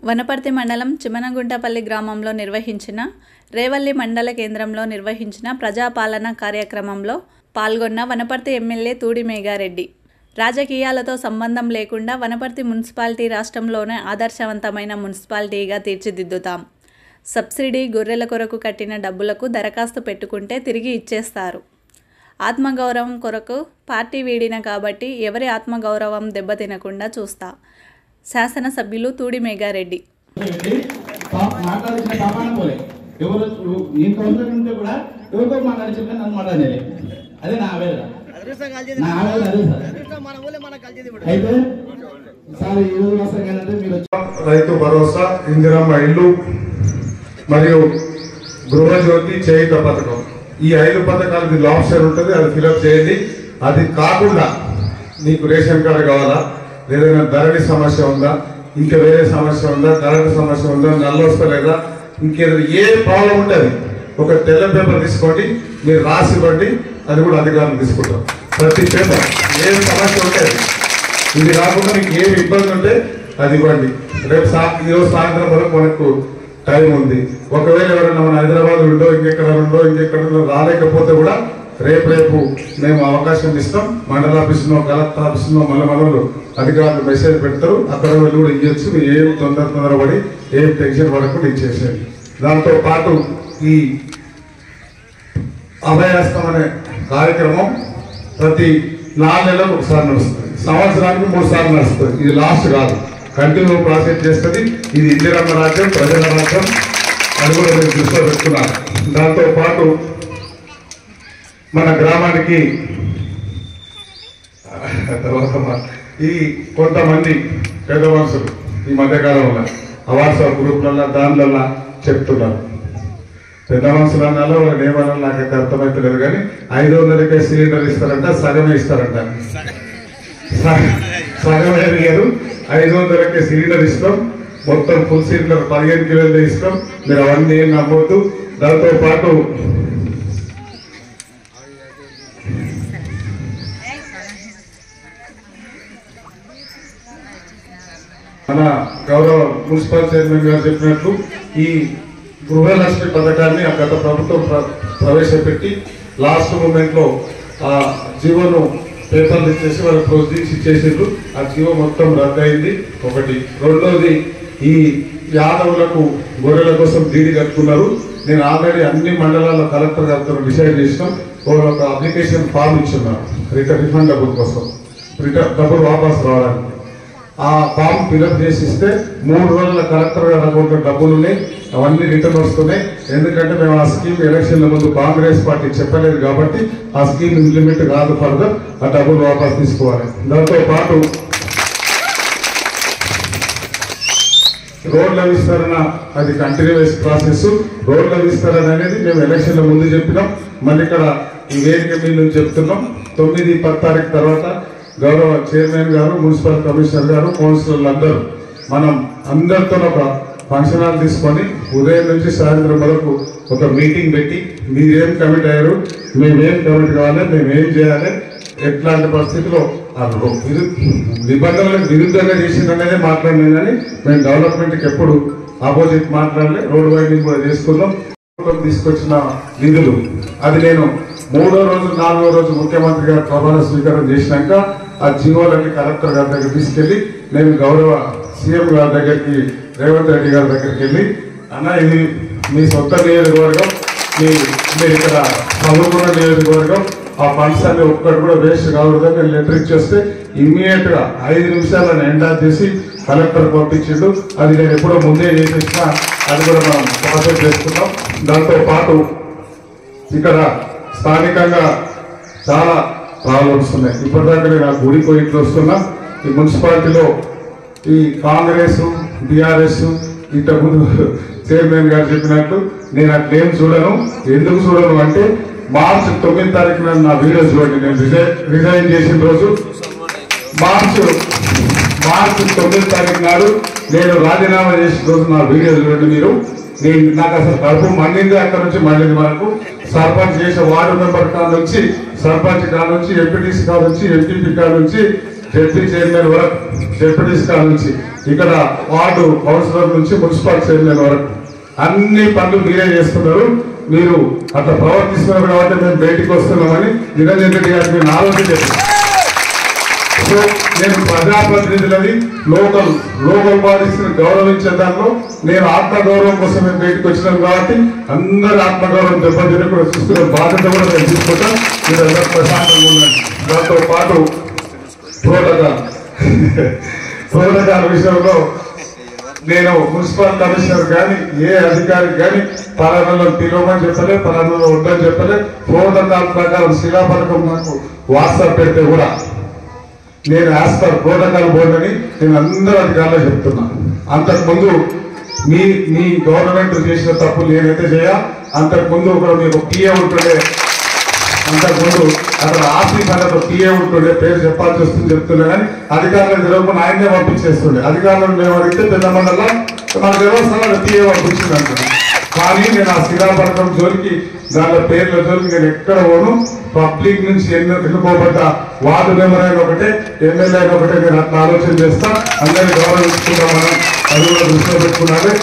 వనపర్తి మండలం చిమనగుంటపల్లి గ్రామంలో నిర్వహించిన రేవల్లి మండల కేంద్రంలో నిర్వహించిన ప్రజాపాలన కార్యక్రమంలో పాల్గొన్న వనపర్తి ఎమ్మెల్యే తూడి మేఘారెడ్డి రాజకీయాలతో సంబంధం లేకుండా వనపర్తి మున్సిపాలిటీ రాష్ట్రంలోనే ఆదర్శవంతమైన మున్సిపాలిటీగా తీర్చిదిద్దుతాం. సబ్సిడీ గొర్రెల కొరకు కట్టిన డబ్బులకు దరఖాస్తు పెట్టుకుంటే తిరిగి ఇచ్చేస్తారు. ఆత్మగౌరవం కొరకు పార్టీ వీడిన కాబట్టి ఎవరి ఆత్మగౌరవం దెబ్బతినకుండా చూస్తా. శాసనసభ్యులు తూడి మేఘారెడ్డి. రైతు భరోసా, ఇందిరమ్మ ఇల్లు మరియు గృహజ్యోతి చేయుత పథకం, ఈ 5 పథకాలు దీనిలో ఆప్షన్ ఉంటుంది. అది ఫిలప్ చేయండి. అది కాకుండా నీకు రేషన్ కార్డు కావాలా, ఏదైనా ధరణి సమస్య ఉందా, ఇంకా వేరే సమస్య ఉందా, కరెంటు సమస్య ఉందా, నల్ల వస్తలేదా, ఇంకేదైనా ఏ ప్రాబ్లం ఉంటుంది ఒక తెల్ల పేపర్ తీసుకోండి, మీరు రాసి ఇవ్వండి. అది కూడా అధికారులు తీసుకుంటాం. ప్రతి పేపర్ ఏ సమస్య ఉంటుంది, ఇది కాకుండా మీకు ఏమి ఇబ్బంది ఉంటే అది ఇవ్వండి. రేపు ఈరోజు సాయంత్రం వరకు మనకు టైం ఉంది. ఒకవేళ ఎవరైనా మన హైదరాబాద్ ఉండో ఇంకెక్కడ రాలేకపోతే కూడా రేపు మేము అవకాశం ఇస్తాం. మండల ఆఫీసులో, కలెక్టర్ ఆఫీసులో మనలు అధికారులు మెసేజ్ పెడతారు. అక్కడ వెళ్ళి కూడా ఇవ్వచ్చు. ఏం తొందరపడి ఏం టెన్షన్ పడకుండా ఇచ్చేసేయండి. దాంతో పాటు ఈ అభయహస్తం అనే కార్యక్రమం ప్రతి 4 నెలలకు ఒకసారి నడుస్తుంది. సంవత్సరానికి 3 సార్లు నడుస్తుంది. ఇది లాస్ట్ కాదు, కంటిన్యూ ప్రాసెస్ చేస్తుంది. ఇది ఇందిరమ్మ రాజ్యం, ప్రజల రాజ్యం. అది కూడా నేను దృష్టిలో పెట్టుకున్నాను. దాంతో పాటు మన గ్రామానికి ఈ కొంతమంది పెద్ద మనుషులు ఈ మధ్యకాలంలో వాట్సాప్ గ్రూప్లలో దానిలలో చెప్తున్నారు. పెద్ద మనుషులు అన్నాలో వాళ్ళని ఏమన్నా నాకైతే అర్థమవుతలేదు. కానీ 500కే సిలిండర్ ఇస్తారంట, సగమే ఇస్తారంట. సగమే లేదు, 500కే సిలిండర్ ఇస్తాం. మొత్తం ఫుల్ సిలిండర్ 15 కిలోలు ఇస్తాం. మీరు అవన్నీ ఏం నమ్మవద్దు. దాంతో పాటు మన గౌరవ మున్సిపల్ చైర్మన్ గారు చెప్పినట్లు ఈ గృహలక్ష్మి పథకాన్ని గత ప్రభుత్వం ప్రవేశపెట్టి లాస్ట్ మూమెంట్ లో ఆ జీవోను పేపర్లు ఇచ్చేసి వాళ్ళ ప్రొసీడింగ్స్ ఇచ్చేసిండ్రు. ఆ జీవో మొత్తం రద్దు అయింది. ఒకటి. రెండోది, ఈ యాదవులకు గొర్రెల కోసం డీడీ కట్టుకున్నారు. నేను ఆల్రెడీ అన్ని మండలాల్లో కలెక్టర్ గారితో డిసైడ్ చేసినాం. ఒక అప్లికేషన్ ఫామ్ ఇచ్చున్నాను రిఫండ్ డబ్బుల కోసం, డబ్బులు వాపసు రావడానికి. ఆ ఫామ్ ఫిలప్ చేసి ఇస్తే 3 రోజుల కలెక్టర్ గారు అకౌంట్లో డబ్బులు ఉన్నాయి. అవన్నీ రిటర్న్ వస్తున్నాయి. ఎందుకంటే మేము ఆ స్కీమ్ ఎలక్షన్ల ముందు కాంగ్రెస్ పార్టీ చెప్పలేదు కాబట్టి ఆ స్కీమ్ ఇంప్లిమెంట్ కాదు. ఫర్దర్ ఆ డబ్బులు వాపసు తీసుకోవాలి. దాంతో పాటు రోడ్ల విస్తరణ, అది కంటిన్యూస్ ప్రాసెస్. రోడ్ల విస్తరణ అనేది మేము ఎలక్షన్ల ముందు చెప్పినాం. మళ్ళీ ఇక్కడ ఈ వేదిక మీద నుంచి చెప్తున్నాం. 9-10 తారీఖు తర్వాత గౌరవ చైర్మన్ గారు, మున్సిపల్ కమిషనర్ గారు, కౌన్సిలర్లు అందరూ మనం అందరితో ఒక ఫంక్షన్ హాల్ తీసుకొని ఉదయం నుంచి సాయంత్రం వరకు ఒక మీటింగ్ పెట్టి మీరేం కమిట్ అయ్యారు, మేమేం కమిట్ కావాలి, మేమేం చేయాలి, ఎట్లాంటి పరిస్థితిలో నిబంధనలకు విరుద్ధంగా చేసిందనేదే మాట్లాడినాం. కానీ మేము డెవలప్మెంట్కి ఎప్పుడు ఆపోజిట్ మాట్లాడలే. రోడ్ వైడింగ్ కూడా చేసుకున్నాం. తీసుకొచ్చిన నిధులు అది నేను 3వ రోజు 4వ రోజు ముఖ్యమంత్రి గారు ప్రమాణ స్వీకారం చేసినాక ఆ జీవోలన్నీ కలెక్టర్ గారి దగ్గర తీసుకెళ్లి నేను గౌరవ సీఎం గారి దగ్గరికి, రేవంత్ రెడ్డి గారి దగ్గరికి వెళ్ళి, అన్న ఇది మీ సొంత నియోజకవర్గం, మీరు ఇక్కడ చదువుకున్న నియోజకవర్గం, ఆ ఫండ్స్ అన్ని ఒక్కటి కూడా వేస్ట్ కావద్దని నేను లెటర్ ఇచ్చేస్తే ఇమ్మీడియట్ గా 5 నిమిషాలను ఎండార్ చేసి కలెక్టర్ పంపించిండు. అది నేను ఎప్పుడో ముందే చేసేసిన, అది కూడా మనం ప్రాసెస్ చేసుకున్నాం. దాంతో పాటు ఇక్కడ స్థానికంగా చాలా ప్రాబ్లమ్స్ ఉన్నాయి. ఇప్పటిదాకా నేను ఆ గుడి పోయి ఇట్లా వస్తున్నా. ఈ మున్సిపాలిటీలో ఈ కాంగ్రెస్, బీఆర్ఎస్ ఇంతకుముందు చైర్మన్ గారు చెప్పినట్టు నేను అట్లేం చూడను. ఎందుకు చూడను అంటే మార్చి 9 తారీఖున నా వీడియో చూడండి. నేను రిజైన్ చేసిన రోజు మార్చి 9 తారీఖు నాడు నేను రాజీనామా చేసిన రోజు నా వీడియో చూడండి మీరు. నాకు అసలు కడుపు మండింది. అక్కడ నుంచి మండింది మనకు. సర్పంచ్ చేసే వార్డు మెంబర్ కాడ నుంచి, సర్పంచ్ కాడ నుంచి, ఎంపీటీసీ కాడ నుంచి, ఎంపీపీ కాడ నుంచి జెడ్పీ చైర్మన్ వరకు, డిప్యూటీ స్టార్ నుంచి ఇక్కడ వార్డు కౌన్సిలర్ నుంచి మున్సిపల్ చైర్మన్ వరకు అన్ని పనులు మీరే చేస్తున్నారు. మీరు అట్లా ప్రవర్తిస్తున్నారు కాబట్టి మేము బయటికి వస్తున్నామని నిరంజన్ రెడ్డి గారికి నేను ఆలోచన చెప్పాను. సో నేను ప్రజాప్రతినిధులని లోకల్ బాడీస్ ని గౌరవించే దాంట్లో నేను ఆత్మగౌరవం కోసం మేము బయటకు వచ్చినాం కాబట్టి అందరి ఆత్మగౌరవం దెబ్బతినకుండా చూసుకునే బాధ్యత కూడా నేను తీసుకుంటాం. మీరు అందరూ ప్రశాంతంగా ఉండండి. దాంతో పాటు ప్రోటోకాల్ విషయంలో నేను మున్సిపల్ కమిషనర్ కానీ ఏ అధికారికి కానీ పలానాలో పిలవమని చెప్పలే, పలానాలో ఉండని చెప్పలే. ప్రోటోకాల్ ప్రకారం శిలాపథకం నాకు వాట్సాప్ పెడితే కూడా నేను యాజ్ పర్ ప్రోటోకాల్ బోర్డు అని నేను అందరూ అధికారులు చెప్తున్నాను. అంతకుముందు మీ గవర్నమెంట్ చేసిన తప్పులు నేనైతే చేయ. అంతకుముందు కూడా మీకు పిఏ ఉంటుండే, అంతకుముందు అక్కడ ఆఫీస్ అక్కడ పిఏ ఉంటుండే, పేరు చెప్పాల్సి వస్తుంది చెప్తున్నా కానీ అధికారులకు తెలియకుండా ఆయనే పంపించేస్తుండే. అధికారులను మేము అడిగితే పెద్ద మండలం మనకు ఎవరు పిఏ పంపించింది అంటున్నాను. కానీ నేను ఆ శిలాపథకం జోలికి దానిలో పేర్ల జోలికి నేను ఎక్కడ పోను. పబ్లిక్ నుంచి ఎన్నుకోబడ్డ వార్డు మెంబర్ అయిన ఒకటే, ఎమ్మెల్యే అయిన ఒకటే నేను అట్లా ఆలోచన చేస్తా. అందరినీ గౌరవించుకుంటాం, మనం అది కూడా దృష్టిలో పెట్టుకున్నారే.